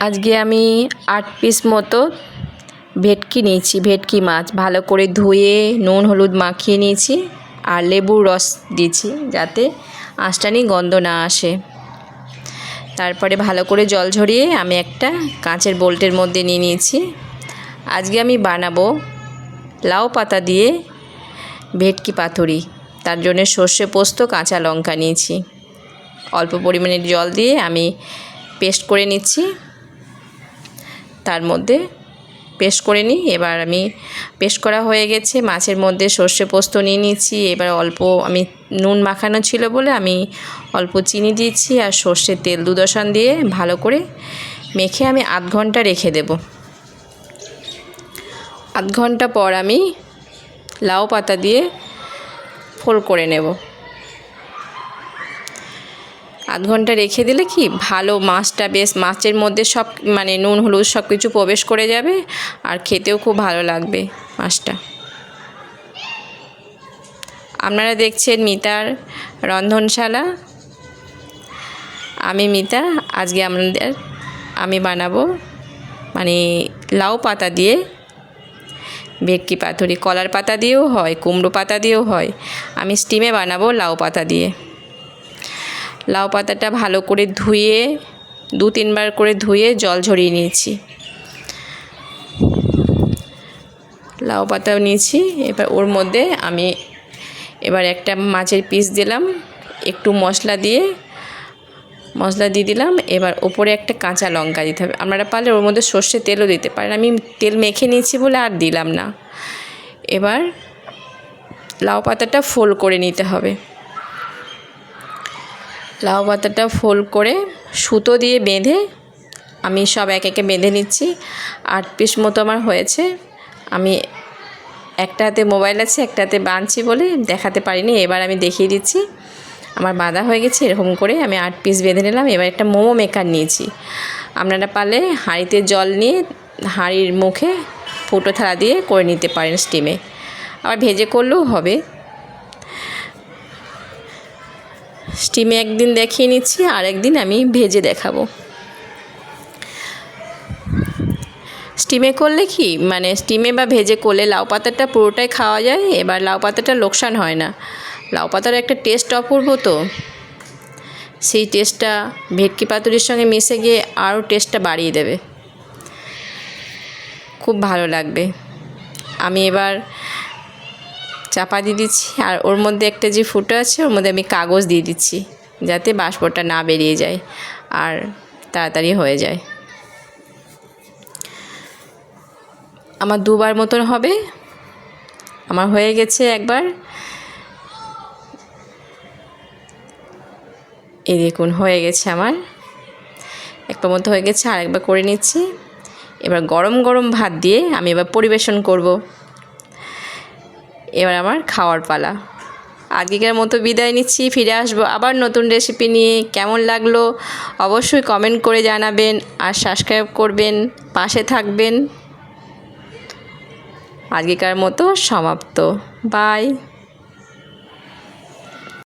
আজকে আমি 8 পিস মতো ভেটকি নিয়েছি। ভেটকি মাছ ভালো করে ধুয়ে নুন হলুদ মাখিয়ে নিয়েছি আর লেবুর রস দিয়েছি যাতে আঁশটানি গন্ধ না আসে। তারপরে ভালো করে জল ঝরিয়ে আমি একটা কাঁচের বোলটের মধ্যে নিয়ে নিয়েছি। আজকে আমি বানাবো লাউ পাতা দিয়ে ভেটকি পাতুরি। তার জন্য সর্ষে পোস্ত কাঁচা লঙ্কা নিয়েছি। অল্প পরিমাণে জল দিয়ে আমি পেস্ট করে নিচ্ছি। তার মধ্যে পেস্ট করে নিই। এবার আমি পেস্ট করা হয়ে গেছে, মাছের মধ্যে সর্ষে পোস্ত নিয়ে নিচ্ছি। এবার অল্প আমি নুন মাখানো ছিল বলে আমি অল্প চিনি দিয়েছি আর সর্ষের তেল 2 দশান দিয়ে ভালো করে মেখে আমি আধ ঘন্টা রেখে দেব। আধ ঘন্টা পর আমি লাউ পাতা দিয়ে ফোল্ড করে নেব। আধ ঘন্টা রেখে দিলে কি ভালো মাছটা বেশ মাছের মধ্যে সব মানে নুন হলুদ সব কিছু প্রবেশ করে যাবে আর খেতেও খুব ভালো লাগবে মাছটা। আপনারা দেখছেন মিতার রন্ধনশালা। আমি মিতা। আজকে আমি বানাবো মানে লাউ পাতা দিয়ে ভেটকি পাতুরি। কলার পাতা দিয়েও হয়, কুমড়ো পাতা দিয়েও হয়। আমি স্টিমে বানাবো লাউ পাতা দিয়ে। লাউ পাতাটা ভালো করে ধুয়ে 2-3 বার করে ধুয়ে জল ঝরিয়ে নিয়েছি। লাউ পাতাও নিয়েছি। এবার ওর মধ্যে আমি একটা মাছের পিস দিলাম, একটু মশলা দিয়ে দিলাম। এবার ওপরে একটা কাঁচা লঙ্কা দিতে হবে। আপনারা পারলে ওর মধ্যে সর্ষের তেলও দিতে পারেন। আমি তেল মেখে নিয়েছি বলে আর দিলাম না। এবার লাউ পাতাটা ফোল্ড করে নিতে হবে। লাউ পাতাটা ফোল্ড করে সুতো দিয়ে বেঁধে আমি সব এক একে বেঁধে নিচ্ছি। 8 পিস মতো আমার হয়েছে। আমি একটা হাতে মোবাইল আছে, একটা হাতে বাঁধছি বলে দেখাতে পারিনি। এবার আমি দেখিয়ে দিচ্ছি। আমার বাঁধা হয়ে গেছে। এরকম করে আমি 8 পিস বেঁধে নিলাম। এবার একটা মোমো মেকার নিয়েছি। আপনারা পারলে হাঁড়িতে জল নিয়ে হাঁড়ির মুখে ফুটো থালা দিয়ে করে নিতে পারেন স্টিমে। আবার ভেজে করলেও হবে। স্টিমে একদিন দেখিয়ে নিচ্ছি, আর একদিন আমি ভেজে দেখাবো। স্টিমে করলে কি মানে স্টিমে বা ভেজে করলে লাউ পাতাটা পুরোটাই খাওয়া যায়। এবার লাউ পাতাটা লোকসান হয় না। লাউ পাতার একটা টেস্ট অপূর্ব, তো সেই টেস্টটা ভেটকি পাতুরির সঙ্গে মিশে গিয়ে আরও টেস্টটা বাড়িয়ে দেবে, খুব ভালো লাগবে। আমি এবার চাপা দিয়ে দিচ্ছি আর ওর মধ্যে একটা যে ফুটো আছে ওর মধ্যে আমি কাগজ দিয়ে দিচ্ছি যাতে বাষ্পটা না বেরিয়ে যায় আর তাড়াতাড়ি হয়ে যায়। আমার 2 বার মতন হবে। আমার হয়ে গেছে একবার। এই দেখুন হয়ে গেছে আমার একবার মতো হয়ে গেছে। আর একবার করে নিচ্ছি। এবার গরম গরম ভাত দিয়ে আমি এবার পরিবেশন করব। এবার আমার খাওয়ার পালা। আজকের মতো বিদায় নিচ্ছি। ফিরে আসবো আবার নতুন রেসিপি নিয়ে। কেমন লাগলো অবশ্যই কমেন্ট করে জানাবেন আর সাবস্ক্রাইব করবেন, পাশে থাকবেন। আজকের মতো সমাপ্ত। বাই।